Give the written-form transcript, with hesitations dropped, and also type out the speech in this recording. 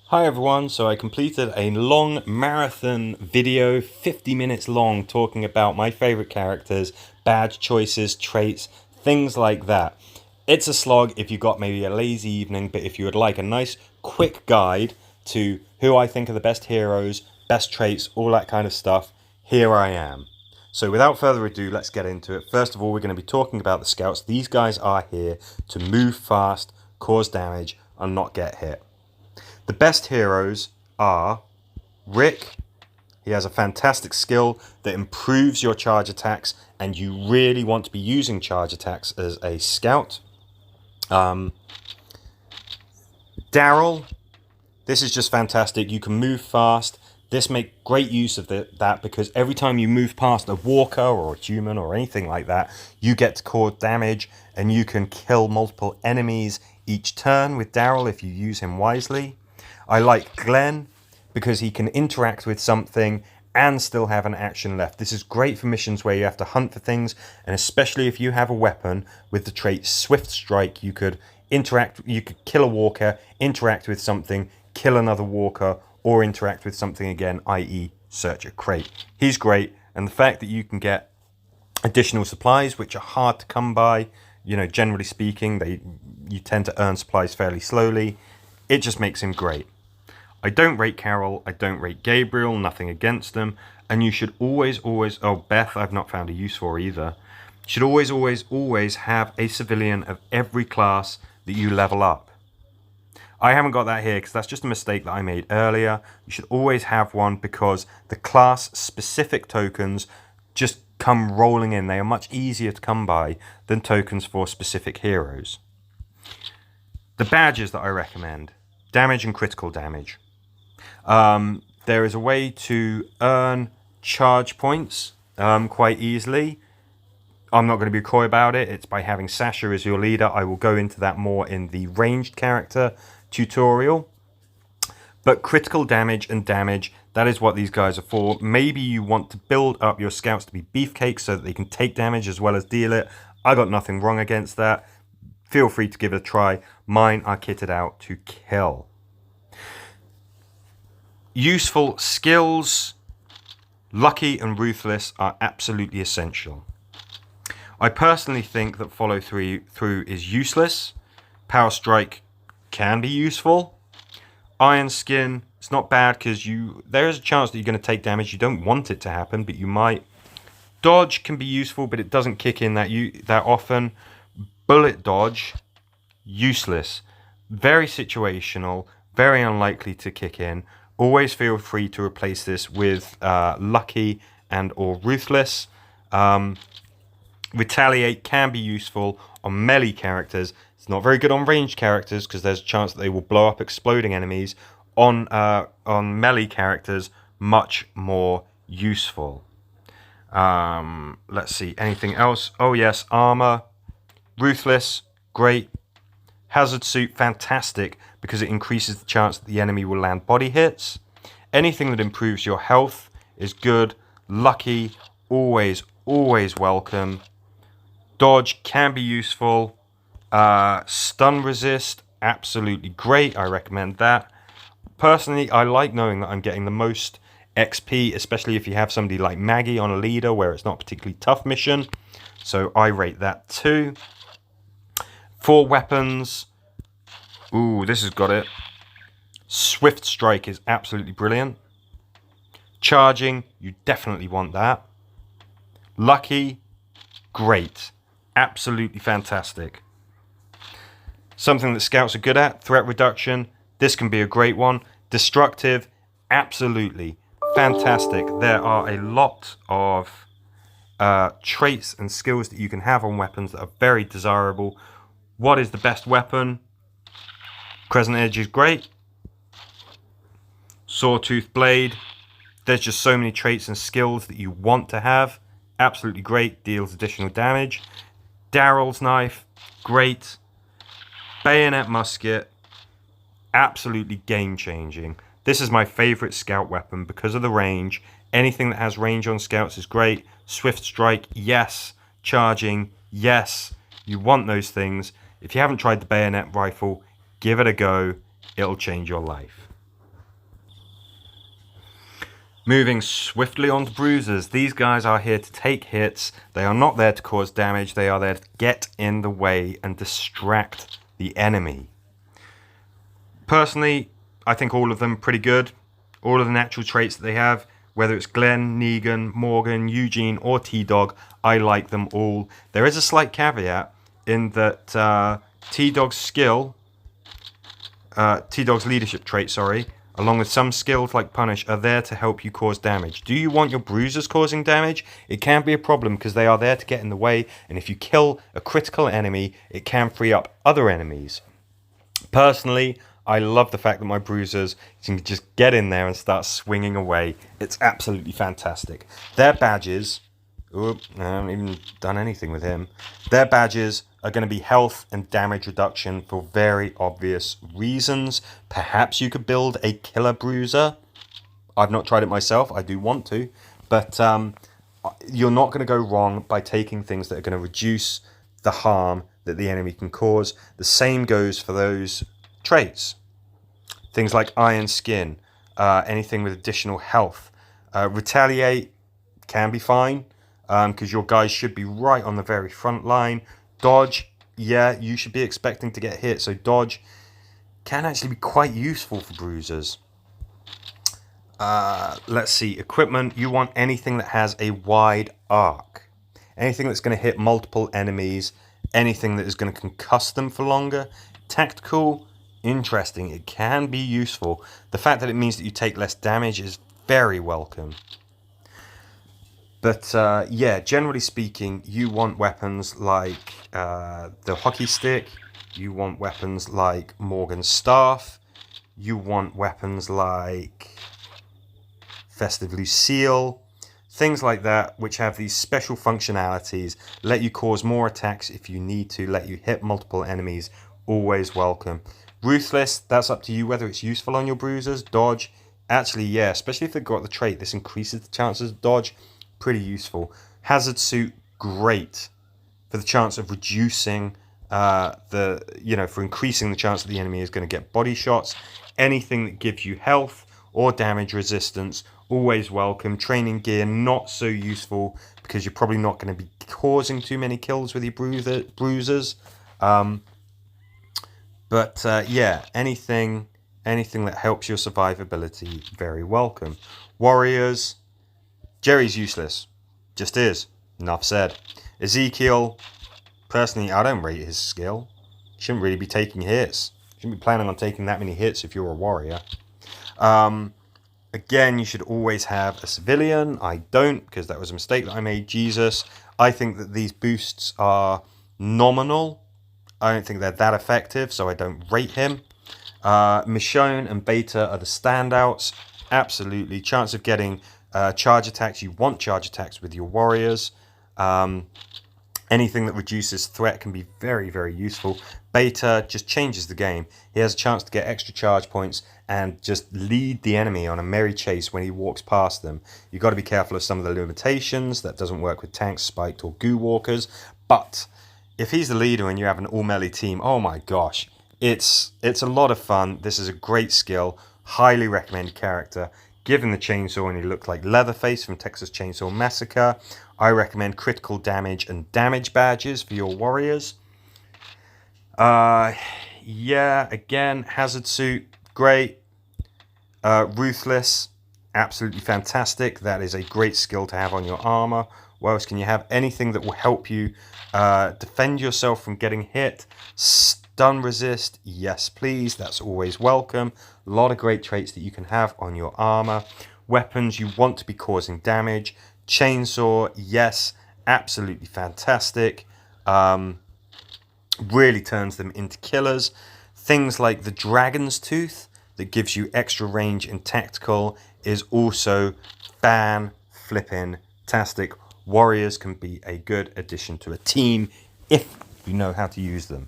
Hi everyone, so I completed a long marathon video, 50 minutes long, talking about my favorite characters, badge choices, traits, things like that. It's a slog if you got maybe a lazy evening, but if you would like a nice quick guide to who I think are the best heroes, best traits, all that kind of stuff, here I am. So without further ado, let's get into it. First of all, we're going to be talking about the scouts. These guys are here to move fast, cause damage, and not get hit. The best heroes are Rick. He has a fantastic skill that improves your charge attacks, and you really want to be using charge attacks as a scout. Daryl. This is just fantastic. You can move fast. This makes great use of that because every time you move past a walker or a human or anything like that, you get to cause damage and you can kill multiple enemies each turn with Daryl if you use him wisely. I like Glenn because he can interact with something and still have an action left. This is great for missions where you have to hunt for things, and especially if you have a weapon with the trait Swift Strike, you could kill a walker, interact with something, kill another walker, or interact with something again, i.e. search a crate. He's great, and the fact that you can get additional supplies, which are hard to come by, generally speaking, you tend to earn supplies fairly slowly, it just makes him great. I don't rate Carol, I don't rate Gabriel, nothing against them, and you should always, Beth I've not found a use for either. You should always have a civilian of every class that you level up. I haven't got that here because that's just a mistake that I made earlier. You should always have one because the class-specific tokens just come rolling in. They are much easier to come by than tokens for specific heroes. The badges that I recommend: damage and critical damage. There is a way to earn charge points quite easily. I'm not going to be coy about it. It's by having Sasha as your leader. I will go into that more in the ranged character tutorial. But critical damage and damage, that is what these guys are for. Maybe you want to build up your scouts to be beefcakes so that they can take damage as well as deal it. I got nothing wrong against that. Feel free to give it a try. Mine are kitted out to kill. Useful skills: Lucky and Ruthless are absolutely essential. I personally think that follow through is useless. Power Strike can be useful. Iron Skin, it's not bad because there is a chance that you're going to take damage. You don't want it to happen, but you might. Dodge can be useful, but it doesn't kick in that often. Bullet Dodge, useless. Very situational, very unlikely to kick in. Always feel free to replace this with Lucky and or Ruthless. Retaliate can be useful on melee characters. It's not very good on ranged characters because there's a chance that they will blow up exploding enemies. On melee characters, much more useful. Let's see, anything else? Oh yes, armor. Ruthless, great. Hazard Suit, fantastic because it increases the chance that the enemy will land body hits. Anything that improves your health is good. Lucky, always welcome. Dodge can be useful. Stun Resist, absolutely great. I recommend that. Personally, I like knowing that I'm getting the most XP, especially if you have somebody like Maggie on a leader where it's not a particularly tough mission. So I rate that too. For weapons, this has got it. Swift Strike is absolutely brilliant. Charging, you definitely want that. Lucky, great. Absolutely fantastic. Something that scouts are good at: threat reduction. This can be a great one. Destructive, absolutely fantastic. There are a lot of traits and skills that you can have on weapons that are very desirable. What is the best weapon? Crescent Edge is great. Sawtooth Blade. There's just so many traits and skills that you want to have. Absolutely great. Deals additional damage. Daryl's Knife, great. Bayonet Musket, absolutely game-changing. This is my favorite scout weapon because of the range. Anything that has range on scouts is great. Swift Strike, yes. Charging, yes. You want those things. If you haven't tried the bayonet rifle, give it a go. It'll change your life. Moving swiftly on to Bruisers. These guys are here to take hits. They are not there to cause damage. They are there to get in the way and distract the enemy. Personally, I think all of them are pretty good. All of the natural traits that they have, whether it's Glenn, Negan, Morgan, Eugene, or T-Dog, I like them all. There is a slight caveat in that T-Dog's skill, T-Dog's leadership trait, sorry, along with some skills like Punish, are there to help you cause damage. Do you want your Bruisers causing damage? It can be a problem because they are there to get in the way, and if you kill a critical enemy, it can free up other enemies. Personally, I love the fact that my Bruisers can just get in there and start swinging away. It's absolutely fantastic. Their badges... Ooh, I haven't even done anything with him. Their badges are going to be health and damage reduction for very obvious reasons. Perhaps you could build a killer Bruiser. I've not tried it myself. I do want to. But you're not going to go wrong by taking things that are going to reduce the harm that the enemy can cause. The same goes for those traits. Things like Iron Skin, anything with additional health. Retaliate can be fine, because your guys should be right on the very front line. Dodge, yeah, you should be expecting to get hit, so dodge can actually be quite useful for Bruisers. Let's see, equipment, you want anything that has a wide arc. Anything that's going to hit multiple enemies, anything that is going to concuss them for longer. Tactical, interesting, it can be useful. The fact that it means that you take less damage is very welcome. But yeah, generally speaking, you want weapons like the hockey stick, you want weapons like Morgan's staff, you want weapons like Festive Lucille, things like that, which have these special functionalities, let you cause more attacks if you need to, let you hit multiple enemies, always welcome. Ruthless, that's up to you whether it's useful on your Bruisers. Dodge, actually, yeah, especially if they've got the trait, this increases the chances of dodge. Pretty useful. Hazard Suit, great for the chance of reducing for increasing the chance that the enemy is going to get body shots. Anything that gives you health or damage resistance, always welcome. Training gear, not so useful because you're probably not going to be causing too many kills with your Bruisers. Yeah, anything that helps your survivability, very welcome. Warriors, Jerry's useless. Just is. Enough said. Ezekiel, personally, I don't rate his skill. Shouldn't really be taking hits. Shouldn't be planning on taking that many hits if you're a warrior. Again, you should always have a civilian. I don't, because that was a mistake that I made. Jesus. I think that these boosts are nominal. I don't think they're that effective, so I don't rate him. Michonne and Beta are the standouts. Absolutely. Chance of getting charge attacks. You want charge attacks with your warriors. Anything that reduces threat can be very, very useful. Beta just changes the game. He has a chance to get extra charge points and just lead the enemy on a merry chase when he walks past them. You've got to be careful of some of the limitations. That doesn't work with tanks, spiked, or goo walkers. But if he's the leader and you have an all-melee team, oh my gosh, it's a lot of fun. This is a great skill. Highly recommended character. Given the chainsaw and he looked like Leatherface from Texas Chainsaw Massacre, I recommend critical damage and damage badges for your warriors. Yeah, again, Hazard Suit, great. Ruthless, absolutely fantastic. That is a great skill to have on your armor. What else can you have? Anything that will help you defend yourself from getting hit. Stun resist, yes please, that's always welcome. A lot of great traits that you can have on your armor. Weapons, you want to be causing damage. Chainsaw, yes, absolutely fantastic. Really turns them into killers. Things like the Dragon's Tooth that gives you extra range and tactical is also fan-flippin-tastic. Warriors can be a good addition to a team if you know how to use them.